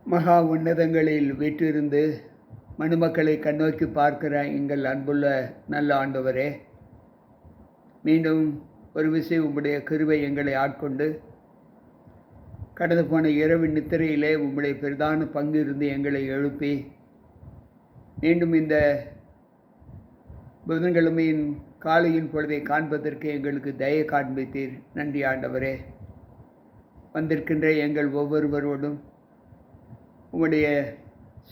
மகா உன்னதங்களில் வீற்றிருந்து மனுமக்களை கண்ணோக்கி பார்க்கிற எங்கள் அன்புள்ள நல்ல ஆண்டவரே, மீண்டும் ஒரு விசை உம்முடைய கிருபை எங்களை ஆட்கொண்டு கடந்து போன இரவு நித்திரையிலே உம்முடைய பிரதான பங்கு இருந்து எங்களை எழுப்பி மீண்டும் இந்த புதன்கிழமையின் காலையின் பொழுதை காண்பதற்கு எங்களுக்கு தயை காண்பித்தீர். நன்றி ஆண்டவரே. வந்திருக்கின்ற எங்கள் ஒவ்வொருவரோடும் உம்முடைய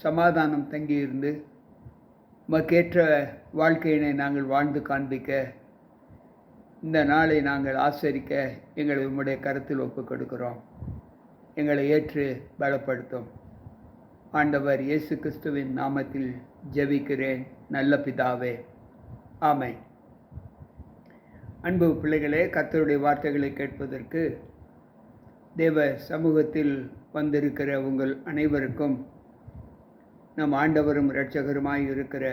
சமாதானம் தங்கியிருந்து உமக்கேற்ற வாழ்க்கையினை நாங்கள் வாழ்ந்து காண்பிக்க, இந்த நாளை நாங்கள் ஆசரிக்க எங்களை உம்முடைய கருத்தில் ஒப்புக் கொடுக்கிறோம். எங்களை ஏற்று பலப்படுத்தும். ஆண்டவர் இயேசு கிறிஸ்துவின் நாமத்தில் ஜெபிக்கிறேன் நல்ல பிதாவே, ஆமென். அன்பு பிள்ளைகளே, கர்த்தருடைய வார்த்தைகளை கேட்பதற்கு தேவ சமூகத்தில் வந்திருக்கிற உங்கள் அனைவருக்கும் நம் ஆண்டவரும் இரட்சகருமாய் இருக்கிற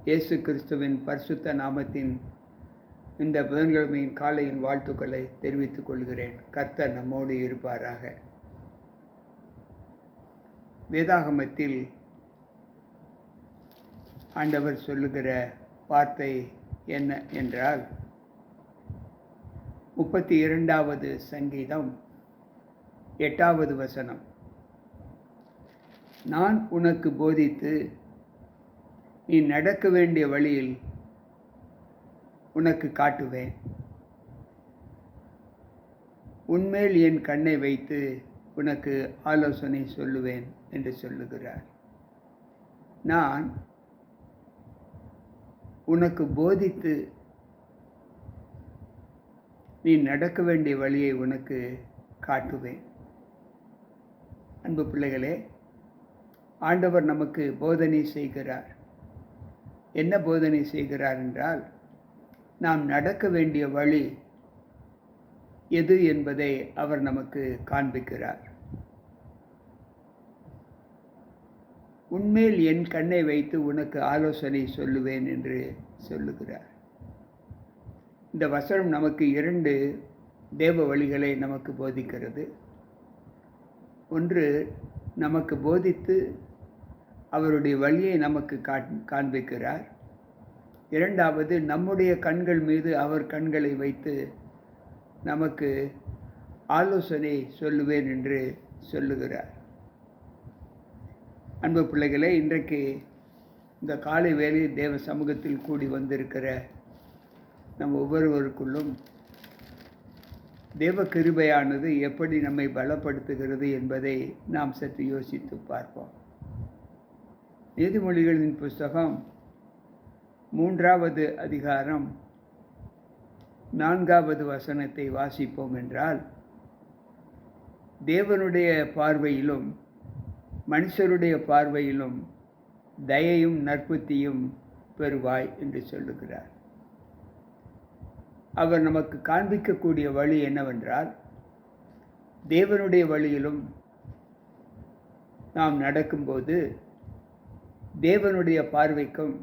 இயேசு கிறிஸ்துவின் பரிசுத்த நாமத்தின் இந்த புதன்கிழமையின் காலையின் வாழ்த்துக்களை தெரிவித்துக் கொள்கிறேன். கர்த்தர் நம்மோடு இருப்பாராக. வேதாகமத்தில் ஆண்டவர் சொல்லுகிற வார்த்தை என்ன என்றால், 32வது சங்கீதம் 8வது வசனம், நான் உனக்கு போதித்து நீ நடக்க வேண்டிய வழியில் உனக்கு காட்டுவேன், உன்மேல் என் கண்ணை வைத்து உனக்கு ஆலோசனை சொல்லுவேன் என்று சொல்லுகிறார். நான் உனக்கு போதித்து நீ நடக்க வேண்டிய வழியை உனக்கு காட்டுவேன். அன்பு பிள்ளைகளே, ஆண்டவர் நமக்கு போதனை செய்கிறார். என்ன போதனை செய்கிறார் என்றால், நாம் நடக்க வேண்டிய வழி எது என்பதை அவர் நமக்கு காண்பிக்கிறார். உன்மேல் என் கண்ணை வைத்து உனக்கு ஆலோசனை சொல்லுவேன் என்று சொல்லுகிறார். இந்த வசனம் நமக்கு 2 தேவ வழிகளை நமக்கு போதிக்கிறது. ஒன்று, நமக்கு போதித்து அவருடைய வழியை நமக்கு காண்பிக்கிறார். இரண்டாவது, நம்முடைய கண்கள் மீது அவர் கண்களை வைத்து நமக்கு ஆலோசனை சொல்லுவேன் என்று சொல்லுகிறார். அன்பு பிள்ளைகளே, இன்றைக்கு இந்த காலை வேளையில் தேவ சமூகத்தில் கூடி வந்திருக்கிற நம் ஒவ்வொருவருக்குள்ளும் தேவ கிருபையானது எப்படி நம்மை பலப்படுத்துகிறது என்பதை நாம் சற்று யோசித்து பார்ப்போம். நீதிமொழிகளின் புஸ்தகம் 3வது அதிகாரம் 4வது வசனத்தை வாசிப்போம் என்றால், தேவனுடைய பார்வையிலும் மனுஷருடைய பார்வையிலும் தயையும் நற்புத்தியும் பெறுவாய் என்று சொல்லுகிறார். அவர் நமக்கு காண்பிக்கக்கூடிய வழி என்னவென்றால், தேவனுடைய வழியிலும் நாம் நடக்கும்போது தேவனுடைய பார்வைக்கும்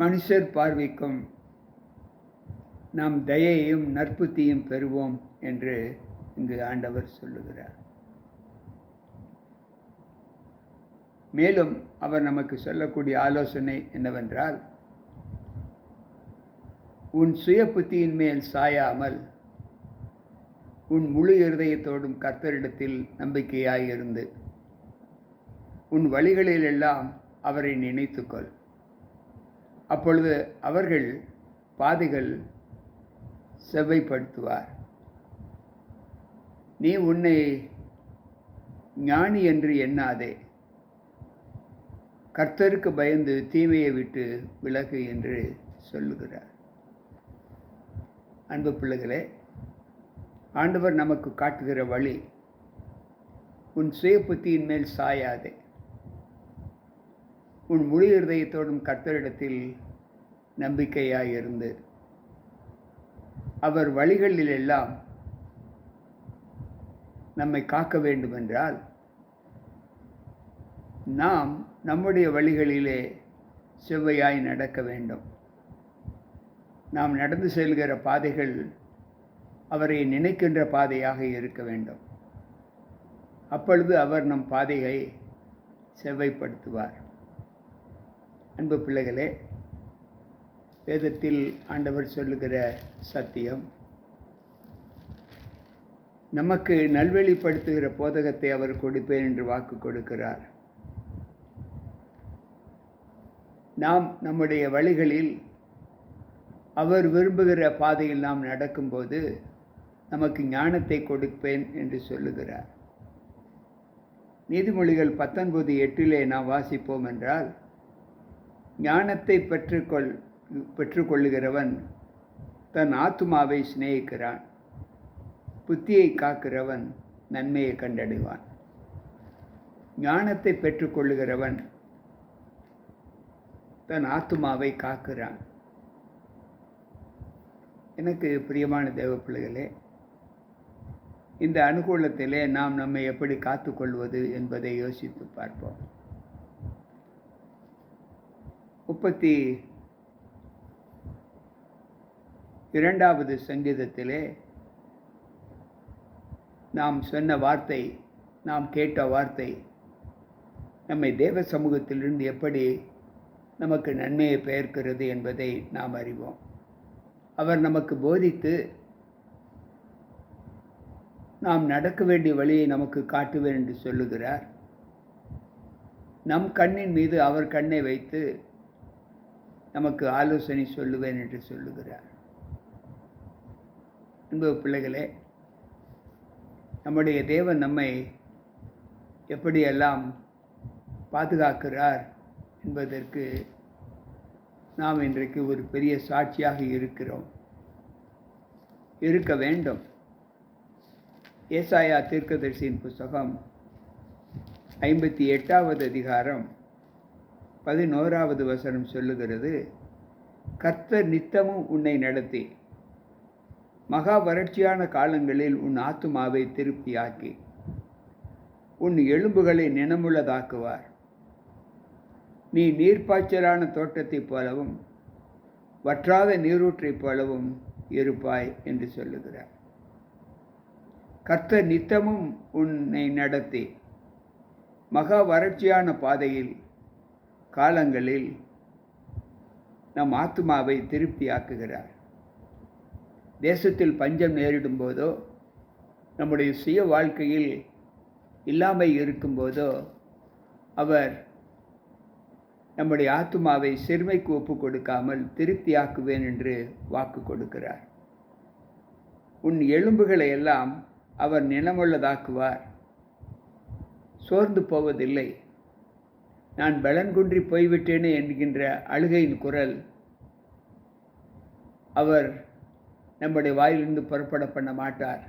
மனுஷர் பார்வைக்கும் நாம் தயையும் நற்புத்தியும் பெறுவோம் என்று இங்கு ஆண்டவர் சொல்லுகிறார். மேலும் அவர் நமக்கு சொல்லக்கூடிய ஆலோசனை என்னவென்றால், உன் சுய புத்தியின் மேல் சாயாமல் உன் முழு இருதயத்தோடும் கர்த்தரிடத்தில் நம்பிக்கையாயிருந்து உன் வழிகளிலெல்லாம் அவரை நினைத்துக்கொள். அப்பொழுது அவர்கள் பாதைகள் செவ்வைப்படுத்துவார். நீ உன்னை ஞானி என்று எண்ணாதே, கர்த்தருக்கு பயந்து தீமையை விட்டு விலகு என்று சொல்லுகிறார். அன்பு பிள்ளைகளே, ஆண்டவர் நமக்கு காட்டுகிற வழி, உன் சுய புத்தியின் மேல் சாயாதே, உன் முழு இருதயத்தோடும் கர்த்தரிடத்தில் நம்பிக்கையாயிருந்து அவர் வழிகளில் எல்லாம் நம்மை காக்க வேண்டுமென்றால், நாம் நம்முடைய வழிகளிலே செவ்வையாய் நடக்க வேண்டும். நாம் நடந்து செல்கிற பாதைகள் அவரை நினைக்கின்ற பாதையாக இருக்க வேண்டும். அப்பொழுது அவர் நம் பாதையை செவ்வைப்படுத்துவார். அன்பு பிள்ளைகளே, வேதத்தில் ஆண்டவர் சொல்லுகிற சத்தியம், நமக்கு நல்வழிப்படுத்துகிற போதகத்தை அவர் கொடுப்பேன் என்று வாக்கு கொடுக்கிறார். நாம் நம்முடைய வழிகளில் அவர் விரும்புகிற பாதையில் நாம் நடக்கும்போது நமக்கு ஞானத்தை கொடுப்பேன் என்று சொல்லுகிறார். நீதிமொழிகள் 19:8 நாம் வாசிப்போம் என்றால், ஞானத்தை பெற்றுக்கொள்ளுகிறவன் தன் ஆத்துமாவை சிநேகிக்கிறான், புத்தியை காக்கிறவன் நன்மையை கண்டடைவான். ஞானத்தை பெற்றுக்கொள்ளுகிறவன் தன் ஆத்துமாவை காக்கிறான். எனக்கு பிரியமான தேவ பிள்ளைகளே, இந்த அனுகூலத்திலே நாம் நம்மை எப்படி காத்துக்கொள்வது என்பதை யோசித்து பார்ப்போம். 32வது சங்கீதத்திலே நாம் சொன்ன வார்த்தை, நாம் கேட்ட வார்த்தை நம்மை தேவ சமூகத்திலிருந்து எப்படி நமக்கு நன்மையை பெயர்க்கிறது என்பதை நாம் அறிவோம். அவர் நமக்கு போதித்து நாம் நடக்க வேண்டிய வழியை நமக்கு காட்டுவேன் என்று சொல்லுகிறார். நம் கண்ணின் மீது அவர் கண்ணை வைத்து நமக்கு ஆலோசனை சொல்லுவேன் என்று சொல்லுகிறார். அன்பு பிள்ளைகளே, நம்முடைய தேவன் நம்மை எப்படியெல்லாம் பாதுகாக்கிறார் என்பதற்கு நாம் இன்றைக்கு ஒரு பெரிய சாட்சியாக இருக்க வேண்டும். ஏசாயா தீர்க்கதரிசியின் புஸ்தகம் 58வது அதிகாரம் 11வது வசனம் சொல்லுகிறது, கர்த்தர் நித்தமும் உன்னை நடத்தி மகா வறட்சியான காலங்களில் உன் ஆத்துமாவை திருப்தியாக்கி உன் எலும்புகளை நினமுள்ளதாக்குவார். நீ நீர்ப்பாய்ச்சலான தோட்டத்தைப் போலவும் வற்றாத நீரூற்றைப் போலவும் இருப்பாய் என்று சொல்லுகிறார். கர்த்தர் நித்தமும் உன்னை நடத்தி மகா வறட்சியான பாதையில் காலங்களில் நம் ஆத்துமாவை திருப்தியாக்குகிறார். தேசத்தில் பஞ்சம் நேரிடும் போதோ, நம்முடைய சுய வாழ்க்கையில் இல்லாமை இருக்கும்போதோ அவர் நம்முடைய ஆத்துமாவை சிறுமைக்கு ஒப்பு கொடுக்காமல் திருப்தியாக்குவேன் என்று வாக்கு கொடுக்கிறார். உன் எலும்புகளை எல்லாம் அவர் நினமுள்ளதாக்குவார், சோர்ந்து போவதில்லை. நான் பலன்குன்றி போய்விட்டேனே என்கின்ற அழுகையின் குரல் அவர் நம்முடைய வாயிலிருந்து புறப்பட பண்ண மாட்டார்.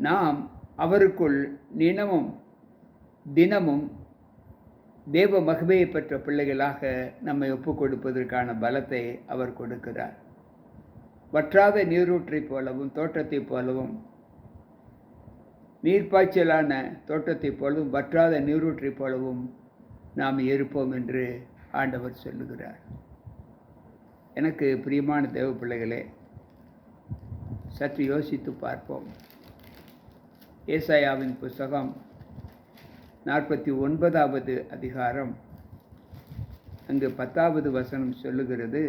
நாம் அவருக்குள் தினமும் தேவ மகிமையை பெற்ற பிள்ளைகளாக நம்மை ஒப்புக் கொடுப்பதற்கான பலத்தை அவர் கொடுக்கிறார். வற்றாத நீரூற்றைப் போலவும் தோட்டத்தைப் போலவும், நீர்ப்பாய்ச்சலான தோட்டத்தைப் போலவும் வற்றாத நீரூற்றைப் போலவும் நாம் இருப்போம் என்று ஆண்டவர் சொல்லுகிறார். எனக்கு பிரியமான தேவ பிள்ளைகளே, சற்று யோசித்து பார்ப்போம். ஏசாயாவின் புஸ்தகம் 49வது அதிகாரம் அங்கு 10வது வசனம் சொல்லுகிறது,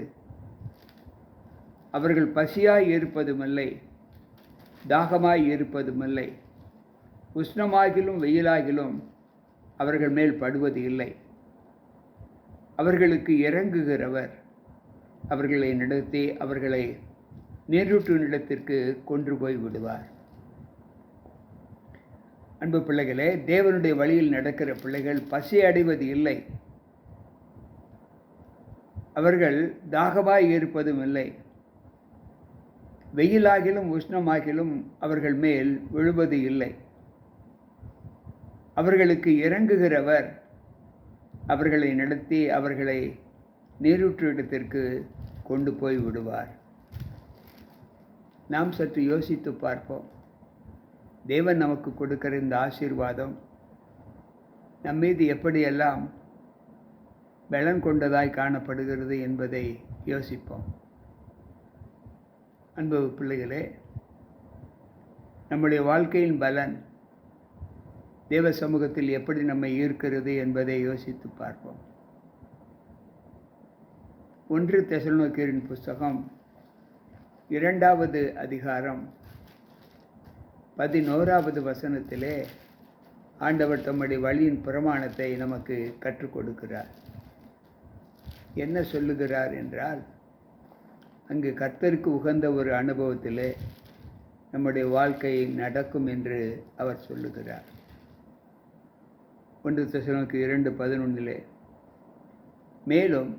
அவர்கள் பசியாய் இருப்பதுமில்லை, தாகமாய் இருப்பதுமில்லை, உஷ்ணமாகிலும் வெயிலாகிலும் அவர்கள் மேல் படுவது இல்லை. அவர்களுக்கு இறங்குகிறவர் அவர்களை நடத்தி அவர்களை நீரூற்று நிலத்திற்கு கொண்டு போய் விடுவார். அன்பு பிள்ளைகளே, தேவனுடைய வழியில் நடக்கிற பிள்ளைகள் பசி அடைவது இல்லை, அவர்கள் தாகமாய் இருப்பதும் இல்லை, வெயிலாகிலும் உஷ்ணமாகிலும் அவர்கள் மேல் விழுவது இல்லை. அவர்களுக்கு இறங்குகிறவர் அவர்களை நடத்தி அவர்களை நீரூற்று இடத்திற்கு கொண்டு போய் விடுவார். நாம் சற்று யோசித்து பார்ப்போம். தேவன் நமக்கு கொடுக்கிற இந்த ஆசீர்வாதம் நம்மீது எப்படியெல்லாம் பலன் கொண்டதாய் காணப்படுகிறது என்பதை யோசிப்போம். அன்பு பிள்ளைகளே, நம்முடைய வாழ்க்கையின் பலன் தேவ சமூகத்தில் எப்படி நம்மை ஈர்க்கிறது என்பதை யோசித்து பார்ப்போம். 1 தெசலோனிக்கேயரின் புஸ்தகம் 2வது அதிகாரம் 11வது வசனத்திலே ஆண்டவர் தம்முடைய வழியின் பிரமாணத்தை நமக்கு கற்றுக் கொடுக்கிறார். என்ன சொல்லுகிறார் என்றால், அங்கு கர்த்தருக்கு உகந்த ஒரு அனுபவத்திலே நம்முடைய வாழ்க்கை நடக்கும் என்று அவர் சொல்லுகிறார். 1 தெசலோனிக்கேயர் 2:11 மேலும்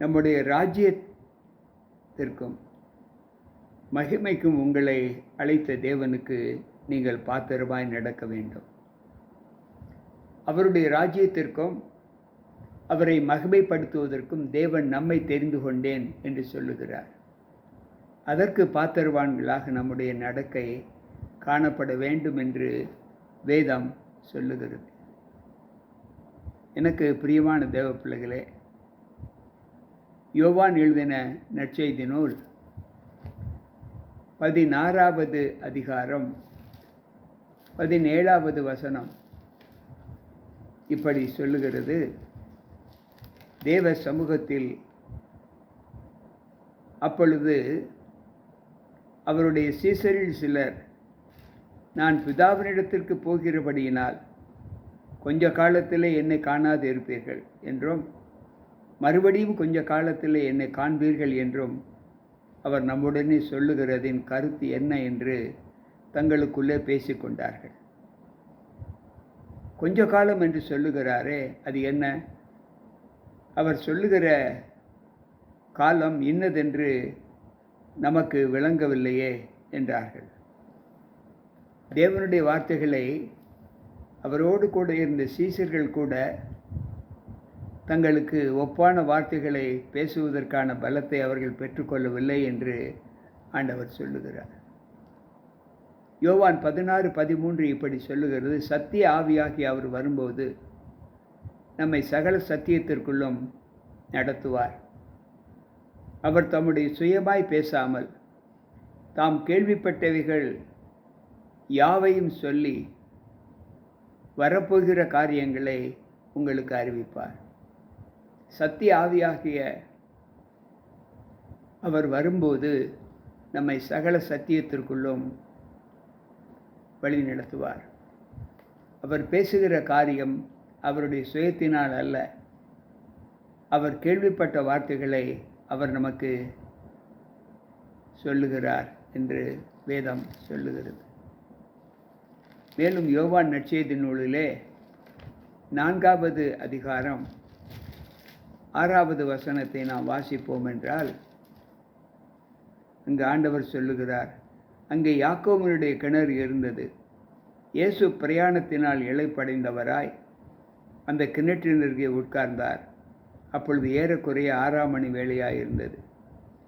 நம்முடைய ராஜ்யத்திற்கும் மகிமைக்கும் உங்களை அழைத்த தேவனுக்கு நீங்கள் பாத்திரமாய் நடக்க வேண்டும். அவருடைய ராஜ்யத்திற்கும் அவரை மகிமைப்படுத்துவதற்கும் தேவன் நம்மை தெரிந்து கொண்டேன் என்று சொல்லுகிறார். அதற்கு பாத்திரவான்களாக நம்முடைய நடக்கை காணப்பட வேண்டும் என்று வேதம் சொல்லுகிறது. எனக்கு பிரியமான தேவ பிள்ளைகளே, யோவான் எழுதின நற்செய்தி நூல் 16வது அதிகாரம் 17வது வசனம் இப்படி சொல்லுகிறது. தேவ சமூகத்தில் அப்பொழுது அவருடைய சீசரில் சிலர், நான் பிதாவினிடத்திற்கு போகிறபடியினால் கொஞ்ச காலத்திலே என்னை காணாது இருப்பீர்கள் என்றும், மறுபடியும் கொஞ்ச காலத்திலே என்னை காண்பீர்கள் என்றும் அவர் நம்முடனே சொல்லுகிறதின் கருத்து என்ன என்று தங்களுக்குள்ளே பேசிக்கொண்டார்கள். கொஞ்ச காலம் என்று சொல்லுகிறாரே, அது என்ன? அவர் சொல்லுகிற காலம் இன்னதென்று நமக்கு விளங்கவில்லையே என்றார்கள். தேவனுடைய வார்த்தைகளை அவரோடு கூட இருந்த சீசர்கள் கூட தங்களுக்கு ஒப்பான வார்த்தைகளை பேசுவதற்கான பலத்தை அவர்கள் பெற்றுக்கொள்ளவில்லை என்று ஆண்டவர் சொல்லுகிறார். யோவான் 16:13 இப்படி சொல்லுகிறது. சத்திய ஆவியாகி அவர் வரும்போது நம்மை சகல சத்தியத்திற்குள்ளும் நடத்துவார். அவர் தம்முடைய சுயமாய் பேசாமல் தாம் கேள்விப்பட்டவைகள் யாவையும் சொல்லி வரப்போகிற காரியங்களை உங்களுக்கு அறிவிப்பார். சத்திய ஆவியாகிய அவர் வரும்போது நம்மை சகல சத்தியத்திற்குள்ளும் வழி நடத்துவார். அவர் பேசுகிற காரியம் அவருடைய சுயத்தினால் அல்ல. அவர் கேள்விப்பட்ட வார்த்தைகளை அவர் நமக்கு சொல்லுகிறார் என்று வேதம் சொல்லுகிறது. மேலும் யோவான் நற்செய்தி நூலிலே 4வது அதிகாரம் 6வது வசனத்தை நாம் வாசிப்போம் என்றால், அங்கு ஆண்டவர் சொல்லுகிறார், அங்கே யாக்கோபனுடைய கிணறு இருந்தது. இயேசு பிரயாணத்தினால் இளைப்படைந்தவராய் அந்த கிணற்றினருகே உட்கார்ந்தார். அப்பொழுது ஏறக்குறைய 6ஆம் மணி வேளையாயிருந்தது.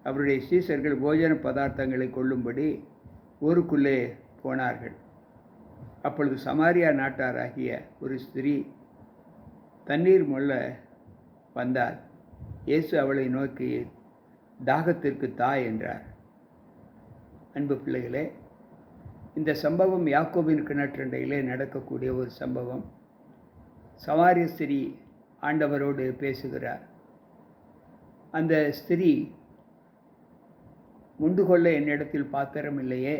அவருடைய சீசர்கள் போஜன பதார்த்தங்களை கொள்ளும்படி ஊருக்குள்ளே போனார்கள். அப்பொழுது சமாரியா நாட்டாராகிய ஒரு ஸ்திரீ தண்ணீர் மொள்ள வந்தார். இயேசு அவளை நோக்கி, தாகத்திற்கு தா என்றார். அன்பு பிள்ளைகளே, இந்த சம்பவம் யாக்கோபின் கிணற்றண்டையிலே நடக்கக்கூடிய ஒரு சம்பவம். சமாரிய ஸ்திரீ ஆண்டவரோடு பேசுகிறார். அந்த ஸ்திரீ, முண்டு கொள்ள என்னிடத்தில் பாத்திரம் இல்லையே,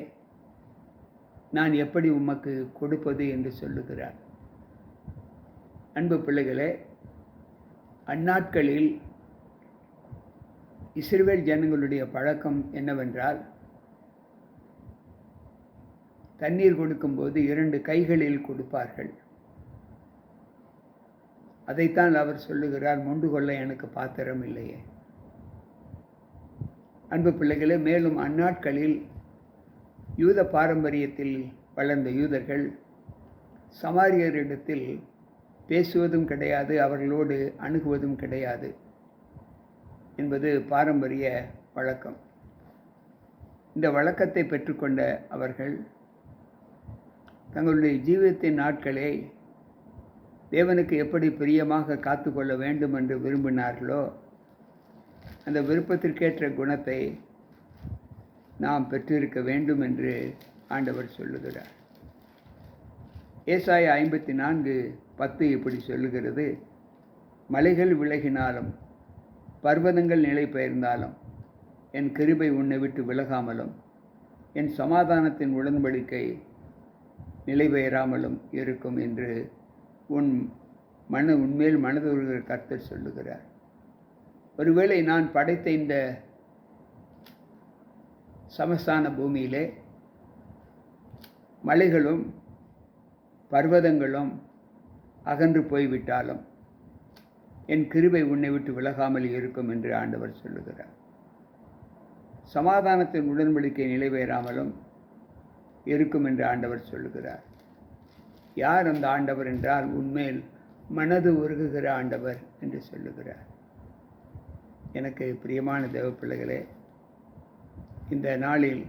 நான் எப்படி உமக்கு கொடுப்பது என்று சொல்லுகிறார். அன்பு பிள்ளைகளே, அந்நாட்களில் இஸ்ரவேல் ஜனங்களுடைய பழக்கம் என்னவென்றால், தண்ணீர் கொடுக்கும்போது 2 கைகளில் கொடுப்பார்கள். அதைத்தான் அவர் சொல்லுகிறார், முண்டு கொள்ள எனக்கு பாத்திரம் இல்லையே. அன்பு பிள்ளைகளே, மேலும் அந்நாட்களில் யூத பாரம்பரியத்தில் வளர்ந்த யூதர்கள் சமாரியரிடத்தில் பேசுவதும் கிடையாது, அவர்களோடு அணுகுவதும் கிடையாது என்பது பாரம்பரிய வழக்கம். இந்த வழக்கத்தை பெற்றுக்கொண்ட அவர்கள் தங்களுடைய ஜீவிதத்தின் நாட்களை தேவனுக்கு எப்படி பிரியமாக காத்து கொள்ள வேண்டும் என்று விரும்பினார்களோ, அந்த விருப்பத்திற்கேற்ற குணத்தை நாம் பெற்றிருக்க வேண்டும் என்று ஆண்டவர் சொல்லுகிறார். ஏசாயா 54:10 இப்படி சொல்லுகிறது, மலைகள் விலகினாலும் பர்வதங்கள் நிலை பெயர்ந்தாலும் என் கிருபை உன்னை விட்டு விலகாமலும் என் சமாதானத்தின் உடன்படிக்கை நிலை பெயராமலும் இருக்கும் என்று உன்மேல் மனதுருகிற கர்த்தர் சொல்லுகிறார். ஒருவேளை நான் படைத்த இந்த சமஸ்தான பூமியிலே மலைகளும் பர்வதங்களும் அகன்று போய்விட்டாலும் என் கிருபை உன்னை விட்டு விலகாமல் இருக்கும் என்று ஆண்டவர் சொல்லுகிறார். சமாதானத்தின் உடன்படிக்கை நிலைபெறாமலும் இருக்கும் என்று ஆண்டவர் சொல்லுகிறார். யார் அந்த ஆண்டவர் என்றால், உன்மேல் மனது உருகுகிற ஆண்டவர் என்று சொல்லுகிறார். எனக்கு பிரியமான தேவ பிள்ளைகளே, இந்த நாளில்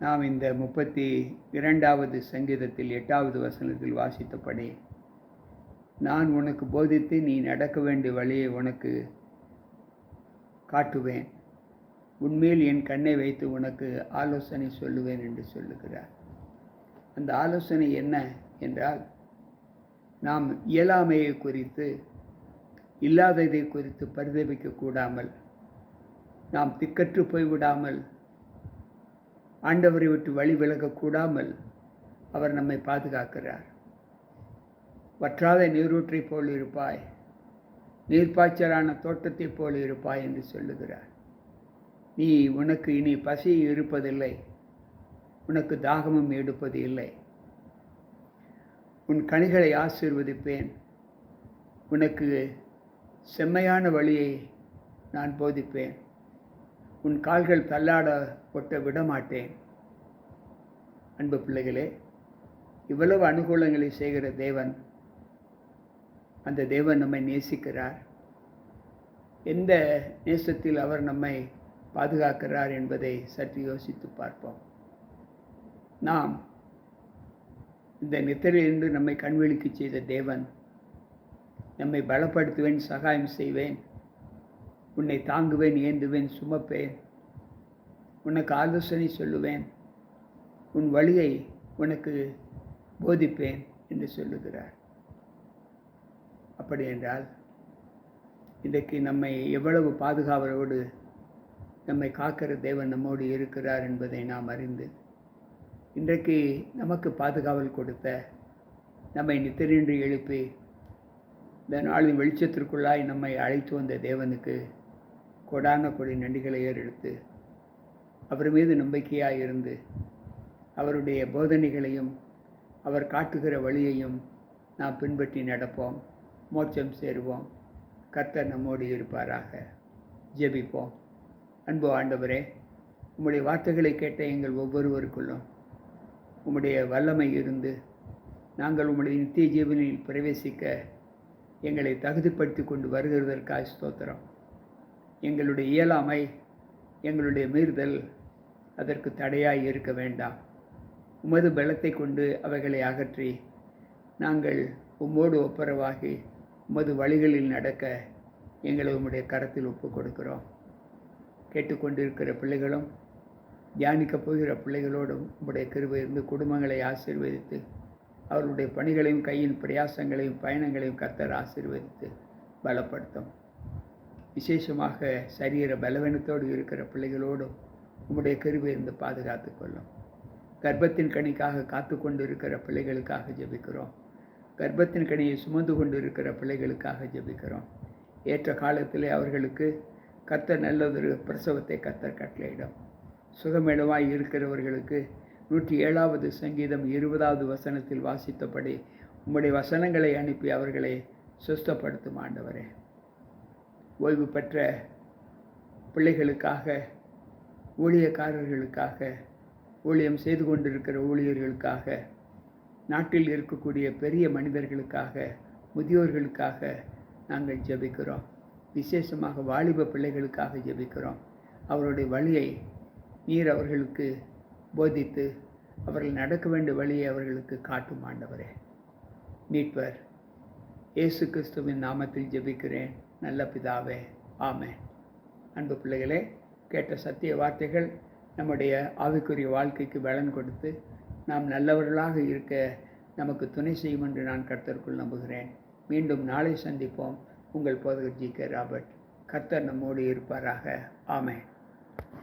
நாம் இந்த 32வது சங்கீதத்தில் 8வது வசனத்தில் வாசித்தபடி, நான் உனக்கு போதித்து நீ நடக்க வேண்டிய வழியை உனக்கு காட்டுவேன், உன்மேல் என் கண்ணை வைத்து உனக்கு ஆலோசனை சொல்லுவேன் என்று சொல்லுகிறார். அந்த ஆலோசனை என்ன என்றால், நாம் இயலாமையை குறித்து, இல்லாததை குறித்து பரிதபிக்க கூடாமல், நாம் திக்கற்று போய்விடாமல், ஆண்டவரை விட்டு வழி விலகக்கூடாமல் அவர் நம்மை பாதுகாக்கிறார். வற்றாத நீரூற்றை போல் இருப்பாய், நீர்ப்பாய்ச்சலான தோட்டத்தை போல் இருப்பாய் என்று சொல்லுகிறார். நீ உனக்கு இனி பசி இருப்பதில்லை, உனக்கு தாகமும் எடுப்பது இல்லை. உன் கனிகளை ஆசீர்வதிப்பேன், உனக்கு செம்மையான வழியை நான் போதிப்பேன், உன் கால்கள் தள்ளாட ஒட்ட விடமாட்டேன். அன்பு பிள்ளைகளே, இவ்வளவு அனுகூலங்களை செய்கிற தேவன், அந்த தேவன் நம்மை நேசிக்கிறார். எந்த நேசத்தில் அவர் நம்மை பாதுகாக்கிறார் என்பதை சற்று யோசித்து பார்ப்போம். நாம் இந்த நித்திரையிலிருந்து நம்மை கண்விழிக்க செய்த தேவன், நம்மை பலப்படுத்துவேன், சகாயம் செய்வேன், உன்னை தாங்குவேன், ஏந்துவேன், சுமப்பேன், உனக்கு ஆலோசனை சொல்லுவேன், உன் வழியை உனக்கு போதிப்பேன் என்று சொல்லுகிறார். அப்படி என்றால் இன்றைக்கு நம்மை எவ்வளவு பாதுகாவலோடு நம்மை காக்கிற தேவன் நம்மோடு இருக்கிறார் என்பதை நாம் அறிந்து, இன்றைக்கு நமக்கு பாதுகாவல் கொடுத்த, நம்மை நித்திரின்றி எழுப்பி இந்த நாளின் வெளிச்சத்திற்குள்ளாய் நம்மை அழைத்து வந்த தேவனுக்கு கொடான கொடி நன்றிகளை ஏறெடுத்து, அவர் மீது நம்பிக்கையாக இருந்து, அவருடைய போதனைகளையும் அவர் காட்டுகிற வழியையும் நாம் பின்பற்றி நடப்போம், மோட்சம் சேருவோம். கர்த்தர் நம்மோடு இருப்பாராக. ஜெபிப்போம். அன்பு ஆண்டவரே, உம்முடைய வார்த்தைகளை கேட்ட எங்கள் ஒவ்வொருவருக்குள்ளும் உம்முடைய வல்லமை இருந்து, நாங்கள் உம்முடைய நித்திய ஜீவனில் பிரவேசிக்க எங்களை தகுதிப்படுத்தி கொண்டு வருகிறதற்காக ஸ்தோத்திரம். எங்களுடைய இயலாமை, எங்களுடைய மீறுதல் அதற்கு தடையாய் இருக்க வேண்டாம். உமது பலத்தை கொண்டு அவைகளை அகற்றி நாங்கள் உம்மோடு ஒப்புரவாகி உமது வழிகளில் நடக்க எங்களை உம்முடைய கரத்தில் ஒப்புக் கொடுக்கிறோம். கேட்டுக்கொண்டிருக்கிற பிள்ளைகளும், தியானிக்கப் போகிற பிள்ளைகளோடும் உம்முடைய கிருபை இருந்து குடும்பங்களை ஆசீர்வதித்து, அவர்களுடைய பணிகளையும் கையின் பிரயாசங்களையும் பயணங்களையும் கர்த்தர் ஆசீர்வதித்து பலப்படுத்தும். விசேஷமாக சரீர பலவீனத்தோடு இருக்கிற பிள்ளைகளோடும் உம்முடைய கிருபை இருந்து பாதுகாத்து கொள்ளும். கர்ப்பத்தின் கனிக்காக காத்து கொண்டு இருக்கிற பிள்ளைகளுக்காக ஜெபிக்கிறோம். கர்ப்பத்தின் கனியை சுமந்து கொண்டு இருக்கிற பிள்ளைகளுக்காக ஜெபிக்கிறோம். ஏற்ற காலத்திலே அவர்களுக்கு கர்த்தர் நல்லதொரு பிரசவத்தை கர்த்தர் கட்டளையிடும். சுகமிடமாய் இருக்கிறவர்களுக்கு 107வது சங்கீதம் 20வது வசனத்தில் வாசித்தபடி உம்முடைய வசனங்களை அனுப்பி அவர்களை சுஸ்தப்படுத்தும் ஆண்டவரே. ஓய்வு பெற்ற பிள்ளைகளுக்காக, ஊழியக்காரர்களுக்காக, ஊழியம் செய்து கொண்டிருக்கிற ஊழியர்களுக்காக, நாட்டில் இருக்கக்கூடிய பெரிய மனிதர்களுக்காக, முதியோர்களுக்காக நாங்கள் ஜெபிக்கிறோம். விசேஷமாக வாலிப பிள்ளைகளுக்காக ஜெபிக்கிறோம். அவருடைய வழியை நீர் அவர்களுக்கு போதித்து, அவர்கள் நடக்க வேண்டிய வழியை அவர்களுக்கு காட்டும் ஆண்டவரே. மீட்பர் இயேசு கிறிஸ்துவின் நாமத்தில் ஜெபிக்கிறேன் நல்ல பிதாவே, ஆமென். அன்பு பிள்ளைகளே, கேட்ட சத்திய வார்த்தைகள் நம்முடைய ஆவிக்குரிய வாழ்க்கைக்கு பலன் கொடுத்து நாம் நல்லவர்களாக இருக்க நமக்கு துணை செய்யும் என்று நான் கர்த்தருக்குள் நம்புகிறேன். மீண்டும் நாளை சந்திப்போம். உங்கள் போதகர் ஜி.கே. ராபர்ட். கர்த்தர் நம்மோடு இருப்பாராக. ஆமென்.